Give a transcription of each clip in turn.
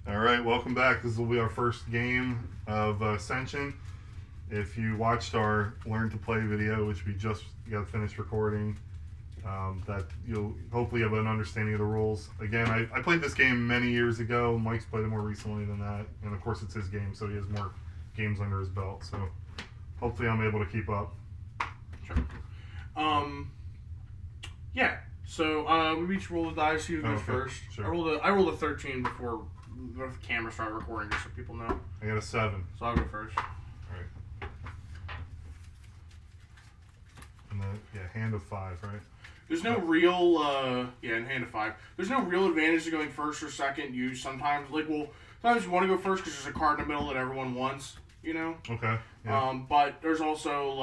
All right, welcome back. This will be our first game of Ascension. If you watched our Learn to Play video, which we just got finished recording, that you'll hopefully have an understanding of the rules. Again, I played this game many years ago. Mike's played it more recently than that. And of course, it's his game, so he has more games under his belt. So hopefully I'm able to keep up. Sure. Yeah. So we each roll the dice. Who goes first? Sure. I rolled a 13 before the camera started recording, just so people know. I got a 7. So I'll go first. All right. And hand of 5, right? There's no real, and hand of 5. There's no real advantage to going first or second. You sometimes, sometimes you want to go first because there's a card in the middle that everyone wants, you know? Okay. Yeah. But there's also,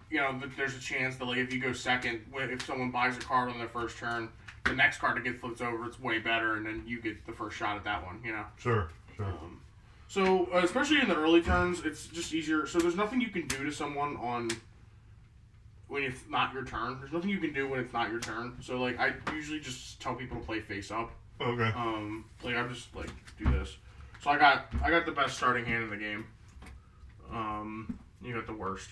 there's a chance that, if you go second, if someone buys a card on their first turn, the next card that gets flipped over, it's way better, and then you get the first shot at that one, you know? Sure. So, especially in the early turns, it's just easier. So there's nothing you can do to someone when it's not your turn. There's nothing you can do when it's not your turn. So, I usually just tell people to play face up. Okay. I just, do this. So I got the best starting hand in the game. You got the worst.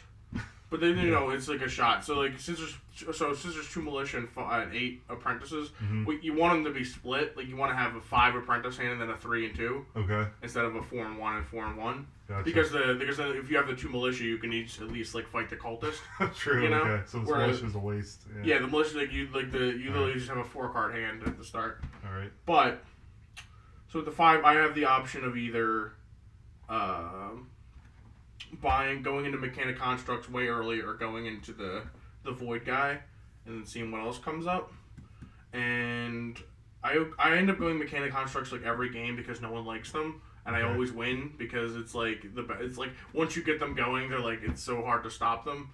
But then, it's a shot. So, since there's 2 militia and 8 apprentices, you want them to be split. You want to have a 5 apprentice hand and then a 3 and 2. Okay. Instead of a 4 and 1 and 4 and 1. Gotcha. Because then if you have the 2 militia, you can each at least fight the cultist. True. You know? Okay. So the militia is a waste. Yeah, the militia you literally just have a 4-card hand at the start. All right. But so with the 5, I have the option of either going into Mechanic Constructs way early or going into the Void guy and then seeing what else comes up. And I end up going Mechanic Constructs every game because no one likes them. And I always win because it's once you get them going, they're it's so hard to stop them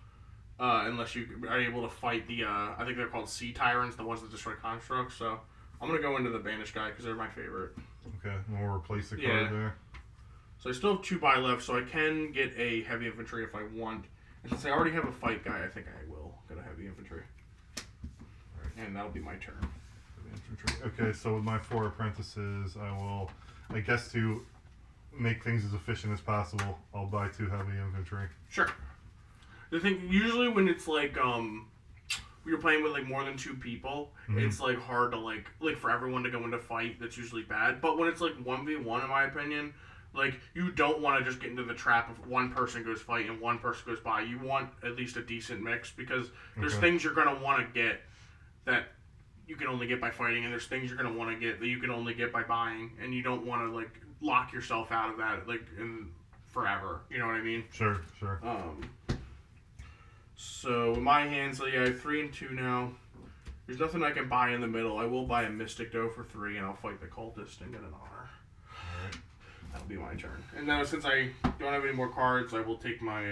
unless you are able to fight the I think they're called Sea Tyrants, the ones that destroy constructs. So I'm gonna go into the Banished guy because they're my favorite. Okay, and we'll replace the card there. So I still have 2 buy left, so I can get a heavy infantry if I want. And since I already have a fight guy, I think I will get a heavy infantry. All right, and that'll be my turn. Infantry. Okay, so with my 4 apprentices, I will, I guess to make things as efficient as possible, I'll buy 2 heavy infantry. Sure. The thing, usually when it's you're playing with more than 2 people, it's hard to for everyone to go into fight. That's usually bad. But when it's 1v1, in my opinion, you don't want to just get into the trap of one person goes fight and one person goes by. You want at least a decent mix because there's things you're gonna want to get that you can only get by fighting, and there's things you're gonna want to get that you can only get by buying, and you don't want to lock yourself out of that in forever. You know what I mean? Sure. So in my hands, I have 3 and 2 now. There's nothing I can buy in the middle. I will buy a Mystic Dough for 3, and I'll fight the cultist and get an honor. Alright. That'll be my turn. And now since I don't have any more cards, I will take my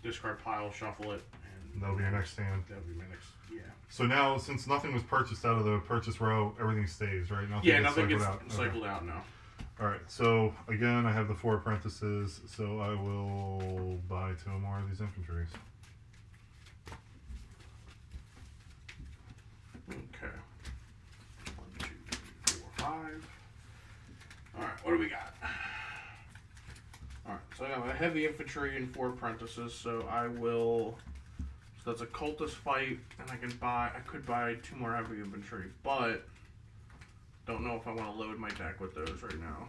discard pile, shuffle it, and that'll be your next hand. That'll be my next. Yeah. So now, since nothing was purchased out of the purchase row, everything stays, right? Nothing gets out. cycled out now. Alright, so again, I have the 4 apprentices, so I will buy 2 more of these infantries. Okay. 1, 2, 3, 4, 5. Alright, what do we got? Alright, so I have a heavy infantry and 4 apprentices, so I will. So that's a cultist fight, and I could buy 2 more heavy infantry, but don't know if I want to load my deck with those right now.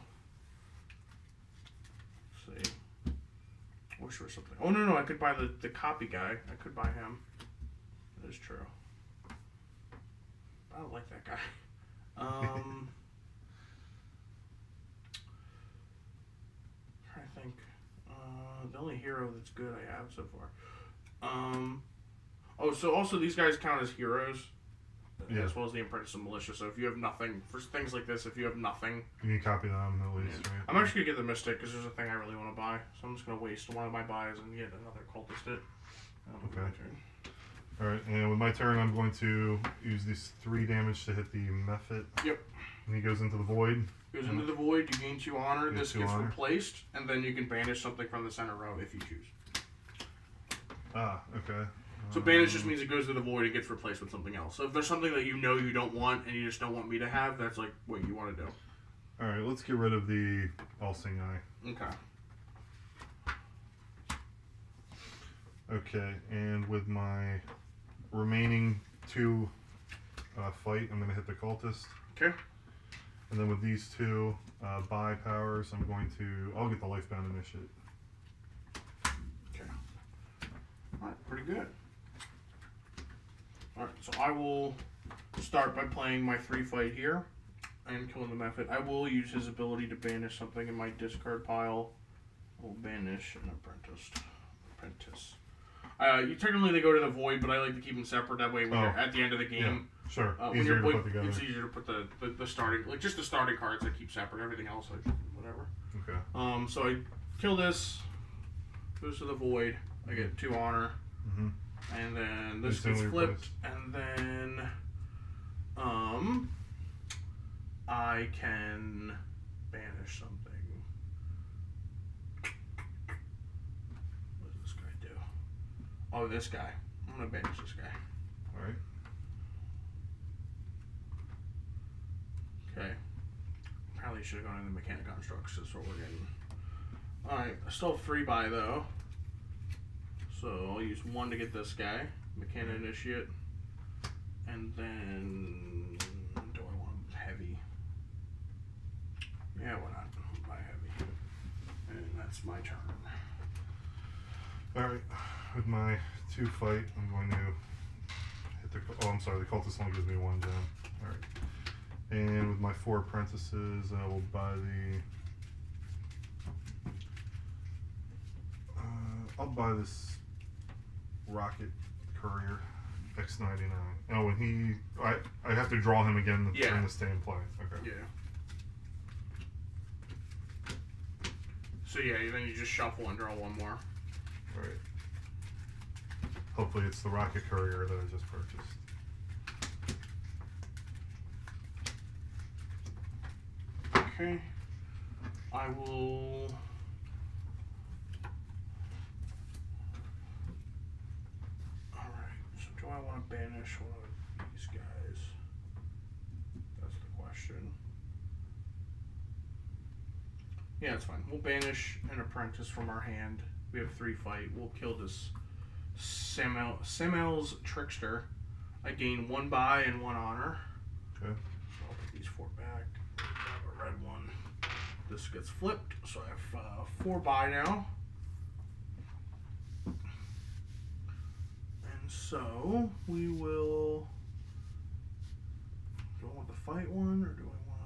Let's see. I wish there was something. Oh, no, I could buy the copy guy. I could buy him. That is true. I don't like that guy. I think the only hero that's good I have so far. So also these guys count as heroes, as well as the apprentice and militia. So if you have nothing for things like this, if you have nothing, you can copy them at least. Yeah. Right? I'm actually gonna get the Mystic because there's a thing I really want to buy. So I'm just gonna waste one of my buys and get another cultist. Okay. Alright, and with my turn, I'm going to use these 3 damage to hit the Mephit. Yep. And he goes into the void. Goes into the void, you gain 2 honor, this gets honor. replaced, and then you can banish something from the center row if you choose. Ah, okay. So banish just means it goes to the void, it gets replaced with something else. So if there's something that you don't want and you just don't want me to have, that's what you want to do. Alright, let's get rid of the All-Seeing Eye. Okay. Okay, and with my remaining 2 fight, I'm going to hit the cultist. Okay. And then with these 2 buy powers, I'll get the Lifebound Initiate. Okay. Alright, pretty good. Alright, so I will start by playing my 3 fight here and killing the method. I will use his ability to banish something in my discard pile. I will banish an apprentice. You technically they go to the void, but I like to keep them separate. That way, when you're at the end of the game, yeah, sure, easier to put together. It's easier to put the starting, like just the starting cards I keep separate. Everything else, like whatever. Okay. So I kill this. Goes to the void. I get 2 honor, and then this gets flipped, and then I can banish something. What does this guy do? Oh, this guy. I'm gonna banish this guy. Alright. Okay. Probably should have gone into mechanic constructs. That's what we're getting. Alright, I still have 3 buy though. So I'll use 1 to get this guy. Mechanic Initiate. And then do I want heavy? Yeah, why not? Buy heavy. And that's my turn. Alright, with my 2 fight, I'm going to hit the... Oh, I'm sorry, the cultist only gives me 1 gem. Alright. And with my 4 apprentices, I will buy the... I'll buy this Rocket Courier X99. Oh, and I have to draw him again during the stay in play. Okay. Yeah. So yeah, then you just shuffle and draw 1 more. Right. Hopefully it's the Rocket Courier that I just purchased. Okay. I will... Alright, so do I want to banish one of these guys? That's the question. Yeah, it's fine. We'll banish an apprentice from our hand. We have 3 fight. We'll kill this Semel's Trickster. I gain 1 buy and 1 honor. Okay. So I'll put these 4 back. Grab a red one. This gets flipped, so I have 4 buy now. And so we will. Do I want the fight one or do I want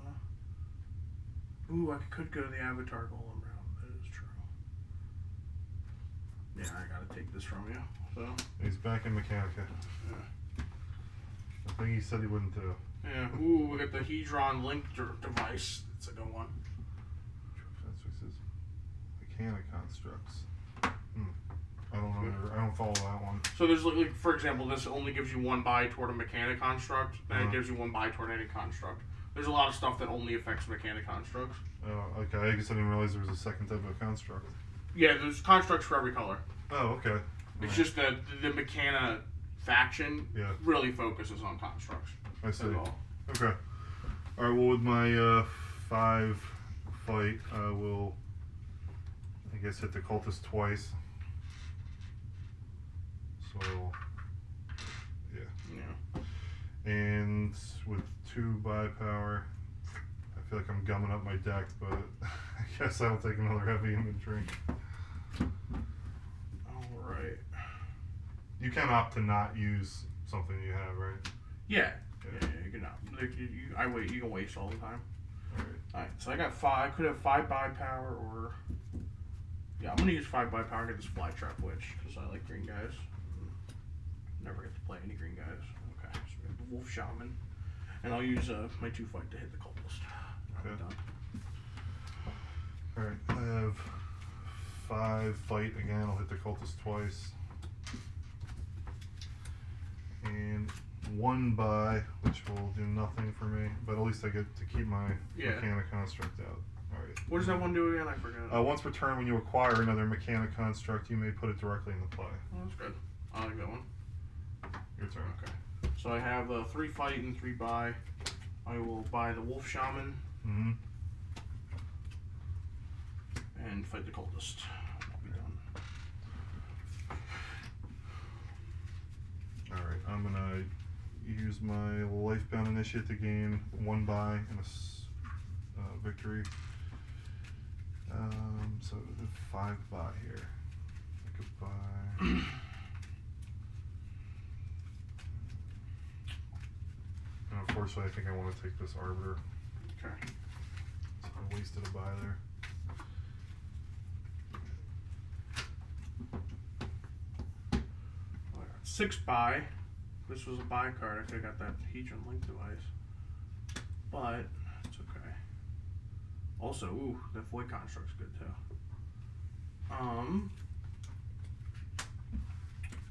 to? Ooh, I could go the Avatar Golem route. That is true. Yeah, I gotta take this from you. So. He's back in Mechanica. Yeah. I think he said he wouldn't do. Yeah. Ooh, we got the Hedron Link device. That's a good one. Mechanic constructs. I don't know. I don't follow that one. So there's like, for example, this only gives you 1 buy toward a mechanic construct, then it gives you 1 buy toward any construct. There's a lot of stuff that only affects mechanic constructs. Oh, okay. I guess I didn't realize there was a second type of construct. Yeah, there's constructs for every color. Oh, okay. It's just that the Mechana faction really focuses on constructs. I see. Okay. Alright, well with my 5 fight, I will, I guess, hit the cultist twice. So, yeah. And with 2 buy power, I feel like I'm gumming up my deck, but I guess I'll take another heavy infantry. Alright. You can opt to not use something you have, right? Yeah, you can not. You can waste all the time. Alright, so I got 5. I could have 5 buy power or... Yeah, I'm going to use 5 buy power and get this Fly Trap Witch, because I like green guys. Never get to play any green guys. Okay, so we have the Wolf Shaman. And I'll use my 2 fight to hit the cultist. Okay. Alright, I have 5 fight again. I'll hit the cultist twice. And 1 buy, which will do nothing for me, but at least I get to keep my mechanic construct out. Alright. What does that one do again? I forgot. Once per turn, when you acquire another mechanic construct, you may put it directly into play. Oh, that's good. I like that one. Your turn. Okay. So I have 3 fight and 3 buy. I will buy the Wolf Shaman. and fight the cultist. I'll be done. Alright, I'm gonna use my Lifebound Initiate to gain 1 buy and a victory. So 5 buy here. I could buy. And unfortunately, I think I want to take this Arbiter. Okay. So I wasted a buy there. 6 buy. This was a buy card. I could have got that Hedron Link device. But it's okay. Also, ooh, the Void Construct's good too.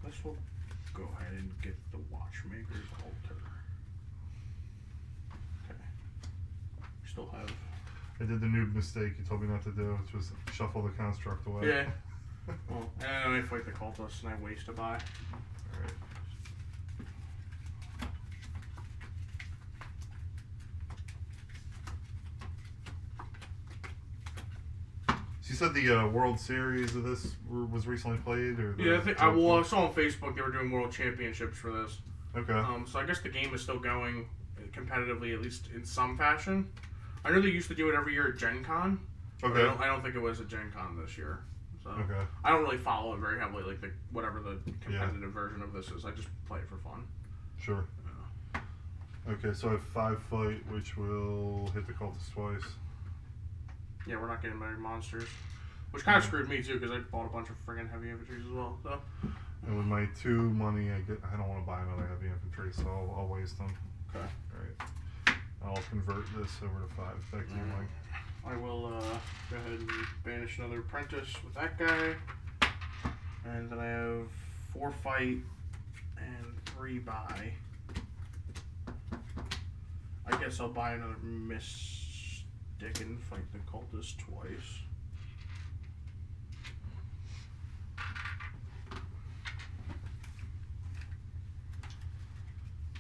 This will go ahead and get the Watchmaker's Altar. Okay. Still have. I did the noob mistake you told me not to do, which was shuffle the construct away. Yeah. Well, and then I fight the cultist and I waste a buy. Alright. So you said the World Series of this was recently played, or Yeah, I think I saw on Facebook they were doing World Championships for this. Okay. So I guess the game is still going competitively, at least in some fashion. I know they used to do it every year at Gen Con. Okay. I don't think it was at Gen Con this year. So Okay. I don't really follow it very heavily, like whatever the competitive version of this is. I just play it for fun. Sure. Yeah. Okay, so I have 5 fight, which will hit the cultist twice. Yeah, we're not getting many monsters, which kind of screwed me too because I bought a bunch of friggin' heavy infantries as well. So. And with my 2 money, I don't want to buy another heavy infantry, so I'll waste them. Okay. Alright. I'll convert this over to 5. Back to you, Mike. I will go ahead and banish another apprentice with that guy. And then I have 4 fight and 3 buy. I guess I'll buy another Mystic and fight the cultist twice.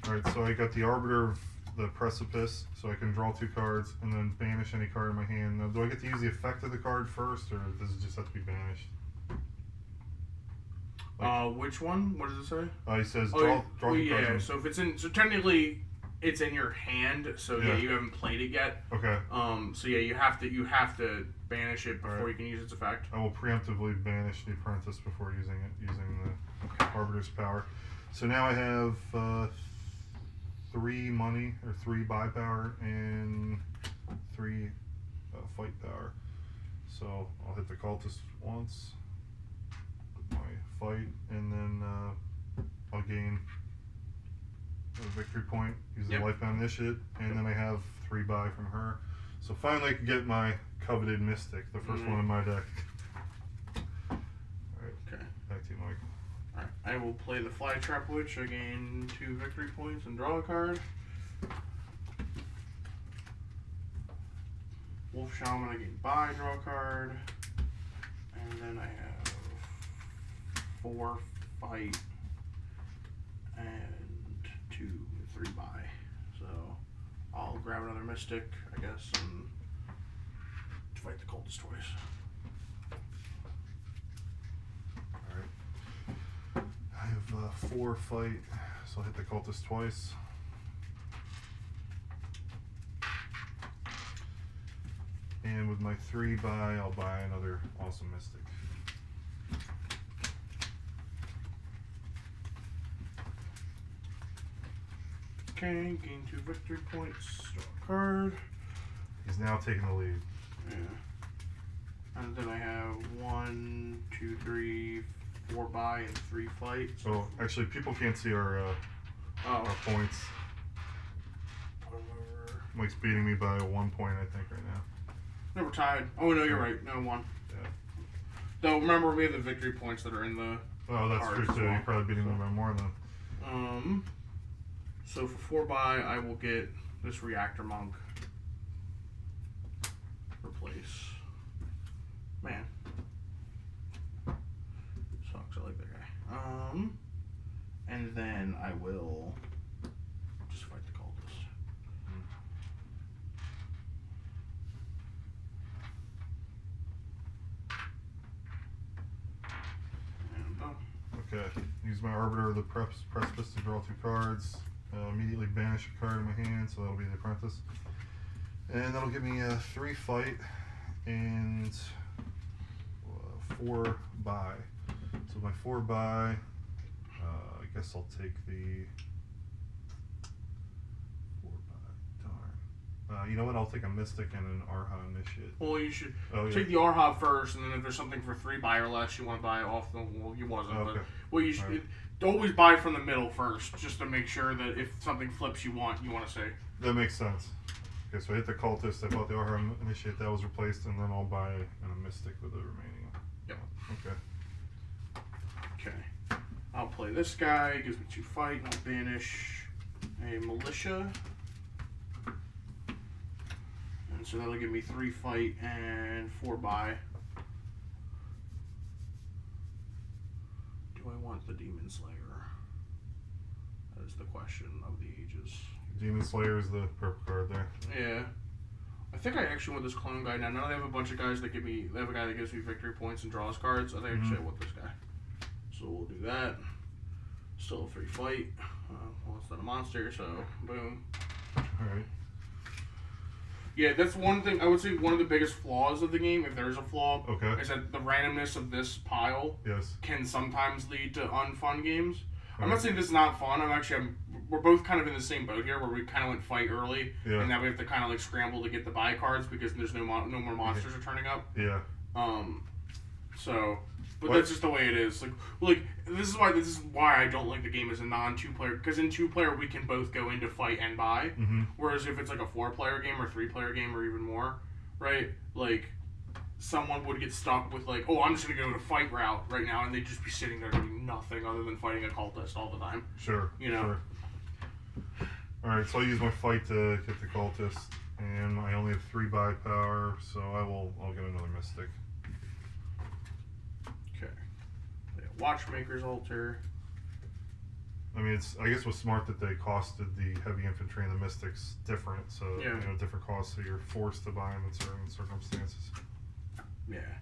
Alright, so I got the Arbiter of the Precipice, so I can draw 2 cards and then banish any card in my hand. Now, do I get to use the effect of the card first, or does it just have to be banished? Which one? What does it say? He says draw 2 yeah, cards. so if it's in, so technically it's in your hand, so yeah, you haven't played it yet. Okay. So yeah, you have to banish it before you can use its effect. I will preemptively banish the Apprentice before using it, using the Arbiter's power. So now I have 3 money, or 3 buy power, and 3 fight power. So I'll hit the cultist once with my fight, and then I'll gain a victory point, use the Lifebound Initiate, and then I have 3 buy from her. So finally I can get my coveted Mystic, the first one in my deck. Alright, Okay. back to you, Mike. Alright, I will play the Flytrap Witch. I gain 2 victory points and draw a card. Wolf Shaman, I gain buy, draw a card. And then I have 4 fight and 3 buy. So I'll grab another Mystic, I guess, and fight the cultist twice. I have 4 fight, so I'll hit the cultist twice. And with my 3 buy, I'll buy another awesome Mystic. Okay, gain 2 victory points, draw a card. He's now taking the lead. Yeah. And then I have 1, 2, 3, 4 buy and 3 fight. So actually, people can't see our points. Put 'em over. Mike's beating me by 1 point, I think, right now. No, we're tied. Oh no, you're right. No, 1. Yeah. Though remember, we have the victory points that are in the. Oh, that's cards true as too. well. You're probably beating me by more than. So for 4 buy, I will get this Reactor Monk. Replace. Man. Sucks. I like that guy. And then I will just fight the cultist. use my Arbiter of the Precipice to draw 2 cards. Immediately banish a card in my hand, so that'll be the Apprentice. And that'll give me a 3 fight and 4 buy. So my 4 buy, I guess I'll take the 4 buy. Darn. You know what? I'll take a Mystic and an Arha Initiate. Well, you should yeah. take the Arha first, and then if there's something for 3 buy or less you want to buy off the... Well, you wasn't, Okay. But you should always buy from the middle first, just to make sure that if something flips you want to say. That makes sense. Okay, so I hit the Cultist, I bought the Arha Initiate, that was replaced, and then I'll buy a Mystic with the remaining. Yep. Okay. Okay. I'll play this guy, gives me 2 fight, and I'll banish a Militia. And so that'll give me 3 fight and 4 buy. Do I want the Demon Slayer? That is the question of the ages. Demon Slayer is the purple card there. Yeah. I think I actually want this clone guy now. Now they have a bunch of guys that give me... They have a guy that gives me victory points and draws cards. I think actually I want this guy. So we'll do that. Still a 3 fight. Well, it's not a monster, so boom. Alright. Yeah, that's one thing. I would say one of the biggest flaws of the game, if there is a flaw, Okay. is that the randomness of this pile can sometimes lead to unfun games. I'm not saying this is not fun. We're both kind of in the same boat here, where we kind of went fight early, and now we have to kind of like scramble to get the buy cards because there's no more monsters are turning up. Yeah. But that's just the way it is. Like this is why I don't like the game as a non-2-player, because in 2-player we can both go into fight and buy. Mm-hmm. Whereas if it's like a 4-player game or 3-player game or even more, right? Like someone would get stuck with like, oh, I'm just gonna go to fight route right now, and they'd just be sitting there doing nothing other than fighting a cultist all the time. Sure. You know. Sure. All right, so I'll use my fight to get the Cultist, and I only have 3 buy power, so I'll get another Mystic. Okay. Yeah, Watchmaker's Altar. I mean, I guess it was smart that they costed the heavy infantry and the mystics different, so different costs, so you're forced to buy them in certain circumstances. Yeah.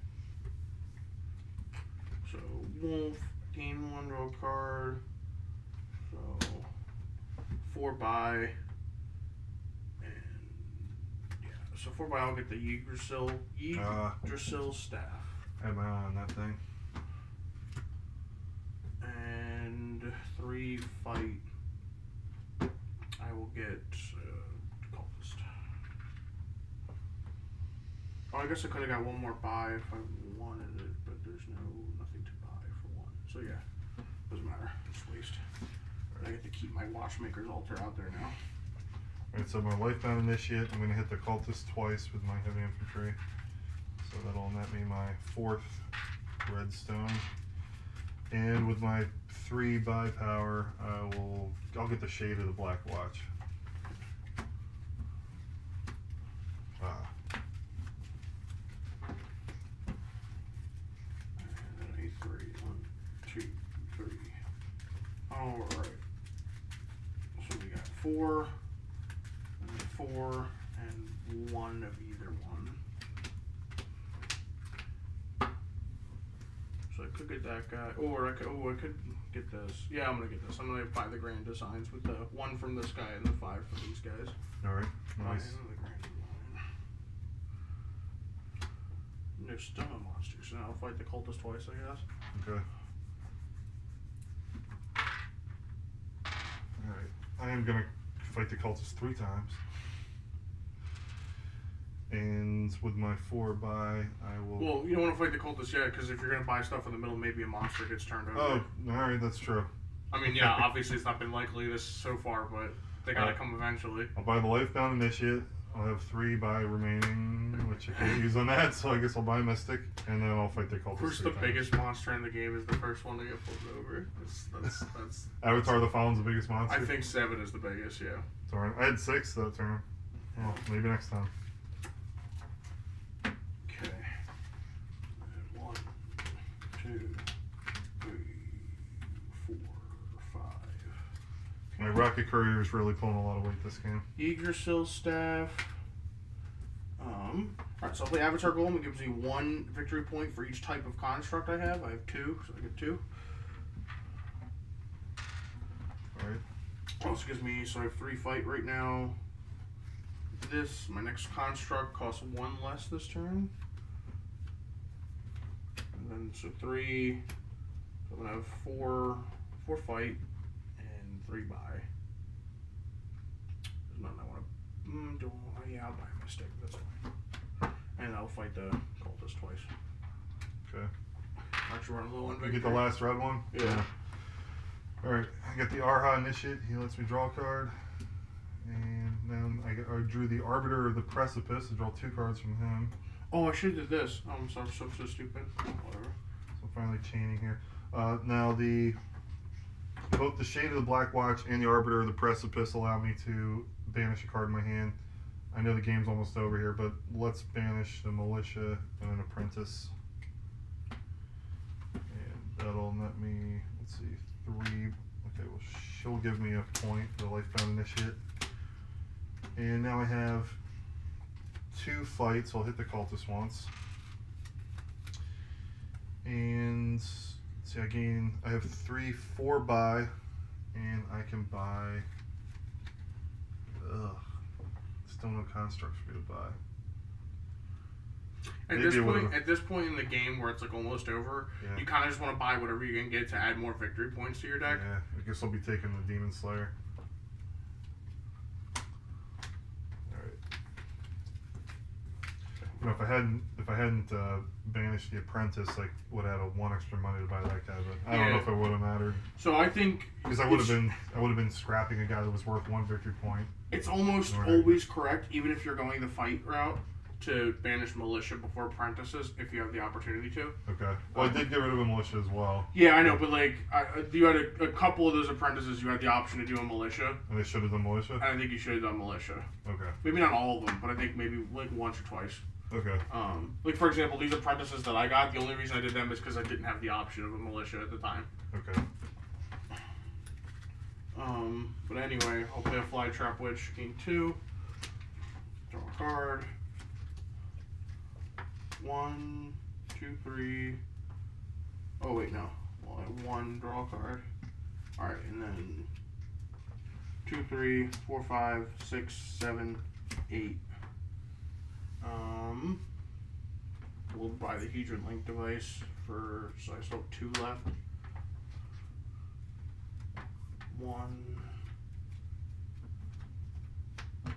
So Wolf, gain 1, draw card. So 4 buy, and so 4 buy. I'll get the Yggdrasil staff. I have my eye on that thing. And 3 fight. I will get Cultist. Oh, I guess I could have got 1 more buy if I wanted it, but there's nothing to buy for 1. So yeah, doesn't matter. It's waste. I get to keep my Watchmaker's Altar out there now. Alright, so my Lifebound Initiate, I'm going to hit the Cultist twice with my heavy infantry. So that'll net me my 4th redstone. And with my 3 buy power, I'll get the Shade of the Black Watch. And 3. 1, 2, 3. Alright. So we got 4, and 4, and 1 of either one. So I could get that guy, or I could get this. Yeah, I'm gonna get this. I'm gonna buy the Grand Designs with the 1 from this guy and the 5 from these guys. Alright, nice. No stun monsters, so now I'll fight the Cultist twice, I guess. Okay. Alright, I am gonna fight the Cultist 3 times. And with my 4 buy, I will... Well, you don't want to fight the Cultist yet, because if you're going to buy stuff in the middle, maybe a monster gets turned over. Oh, alright, that's true. I mean, yeah, obviously it's not been likely this so far, but they gotta come eventually. I'll buy the Lifebound Initiate. I'll have 3 buy remaining, which I can't use on that, so I guess I'll buy Mystic, and then I'll fight the Cultist. Of course, the biggest monster in the game is the first one to get flipped over. That's Avatar the Fallen's the biggest monster? I think 7 is the biggest, yeah. Sorry, I had 6 that turn. Well, maybe next time. Okay. 1, 2, 3, 4, 5. My Rocket Courier is really pulling a lot of weight this game. Yggdrasil staff. Alright, so I'll play Avatar Golem. It gives me 1 victory point for each type of construct I have. I have 2, so I get 2. Also gives me, so I have 3 fight right now. My next construct costs 1 less this turn. And then, so 3. So I'm going to have 4 fight and 3 buy. There's nothing I want to do. Yeah, I'll buy a mistake. That's fine. And I'll fight the cultist twice. Okay. Actually, run a low on You get the last red one? Yeah. Alright, I got the Arha Initiate. He lets me draw a card. And then I drew the Arbiter of the Precipice. I draw 2 cards from him. Oh, I should have did this. I'm sorry, so stupid. Whatever. So I'm finally chaining here. Now both the Shade of the Black Watch and the Arbiter of the Precipice allow me to banish a card in my hand. I know the game's almost over here, but let's banish the Militia and an Apprentice. And that'll net me, let's see, 3. Okay, well, she'll give me a point for the Lifebound Initiate. And now I have 2 fights. I'll hit the Cultist once. And see, I have 3 4 buy, and I can buy. Still no constructs for me to buy. At this point in the game where it's like almost over, you kind of just want to buy whatever you can get to add more victory points to your deck. Yeah, I guess I'll be taking the Demon Slayer. You know, if I hadn't banished the Apprentice, I would have had 1 extra money to buy that guy. But I don't know if it would have mattered. So I think because I would have been scrapping a guy that was worth 1 victory point. It's almost always correct, even if you're going the fight route, to banish Militia before Apprentices if you have the opportunity to. Okay. Well, I did get rid of a Militia as well. Yeah, I know, but like you had a couple of those Apprentices, you had the option to do a Militia. And they should have done Militia. And I think you should have done Militia. Okay. Maybe not all of them, but I think maybe like once or twice. Okay. Like for example, these Apprentices that I got, the only reason I did them is because I didn't have the option of a Militia at the time. Okay. But anyway, I'll play a Fly Trap Witch, gain 2, draw a card. 1, 2, 3. Oh wait, no. Well, I have 1, draw a card. Alright, and then 2, 3, 4, 5, 6, 7, 8. We'll buy the Hedron Link device so I still have 2 left. 1.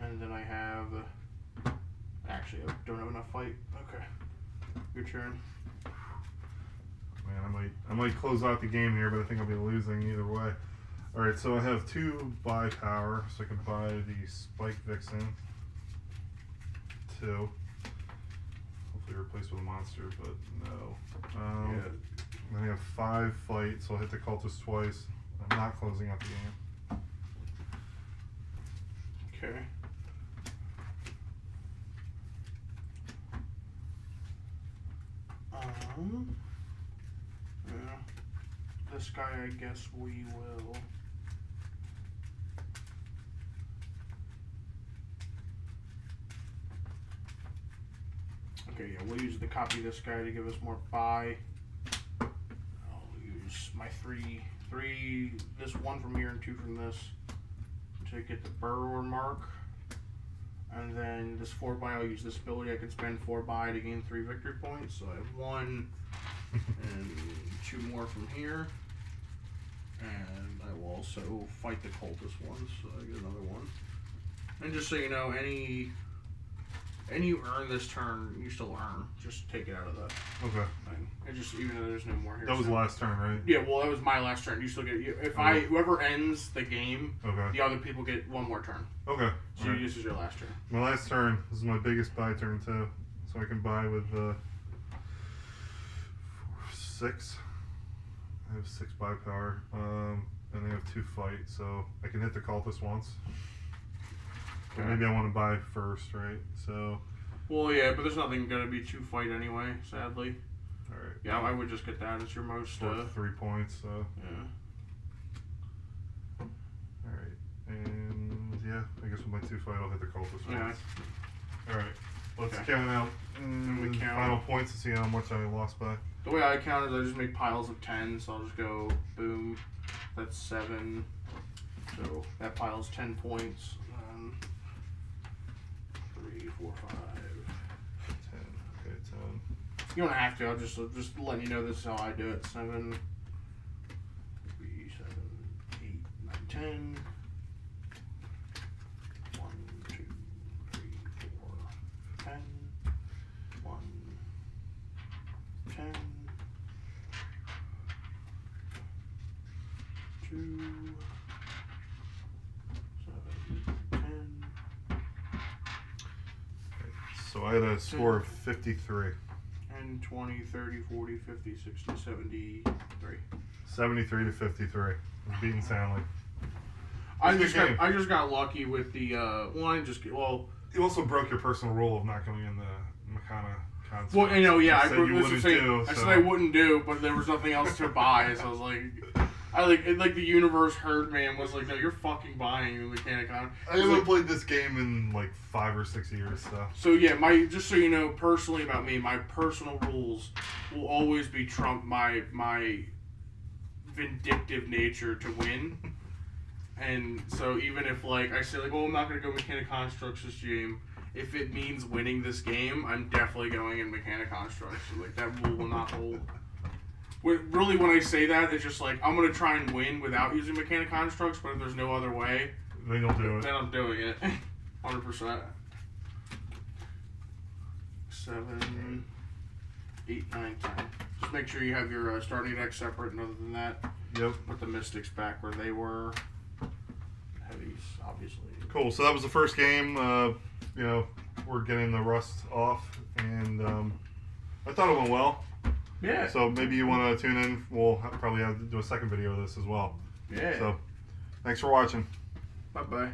And then I have, actually I don't have enough fight. Okay. Your turn. Man, I might close out the game here, but I think I'll be losing either way. Alright, so I have 2 buy power, so I can buy the Spike Vixen. 2. Hopefully replaced with a monster, but no. Then I have 5 fight, so I'll hit the Cultist twice. I'm not closing out the game. Okay. Yeah. This guy, I guess we will. Okay, yeah, we'll use the copy of this guy to give us more buy. I'll use my 3, this 1 from here and 2 from this to get the Burrower mark. And then this 4 buy, I'll use this ability. I can spend 4 buy to gain 3 victory points. So I have 1 and 2 more from here. And I will also fight the Cultist one, so I get another 1. And just so you know, any you earn this turn, you still earn. Just take it out of the thing. And just, even though there's no more here. That was the last turn, right? Yeah, well, that was my last turn. You still get, whoever ends the game, the other people get 1 more turn. Okay. So this is your last turn. My last turn. This is my biggest buy turn too. So I can buy with 6. I have 6 buy power. And I have 2 fight, so I can hit the Cultist once. But maybe I want to buy first, right? So. Well, yeah, but there's nothing gonna be 2 fight anyway, sadly. All right. Yeah, I would just get that as your most. 3 points. So. Yeah. All right, and yeah, I guess with my 2 fight, I'll hit the Cultist once. All right, let's count out final points to see how much I lost by. The way I count is I just make piles of 10, so I'll just go boom. That's 7. So that pile's 10 points. 3, 4, 5. 10. Okay, 10. You don't have to. I'll just let you know this is how I do it. 7, 3, 7, 8, 9, 10. 1, 2, 3, 4, 10. 1, 10. 2, 7, 10. So I had a score of 53. 10, 20, 30, 40, 50, 60, 73. 73 to 53. Beating soundly. I just got lucky with the one. You also broke your personal rule of not going in the Makana construct. Well, you know, yeah, I said I wouldn't do, but there was nothing else to buy, so I was like, the universe heard me and was like, no, you're fucking buying the Mechanicon. I haven't played this game in like 5 or 6 years, so. So yeah, just so you know, personally about me, my personal rules will always be trump my vindictive nature to win. And so even if like I say like, well, I'm not gonna go Mechanic Constructs this game, if it means winning this game, I'm definitely going in Mechanic Constructs. So, like that rule will not hold. Really, when I say that, it's just like I'm gonna try and win without using Mechanic Constructs, but if there's no other way, then you'll do it. Then I'm doing it, 100%. 7, 8, 9, 10. Just make sure you have your starting deck separate, and other than that, yep. Put the Mystics back where they were. Heavies, obviously. Cool. So that was the first game. You know, we're getting the rust off, and I thought it went well. Yeah. So maybe you want to tune in. We'll probably have to do a second video of this as well. Yeah. So thanks for watching. Bye-bye.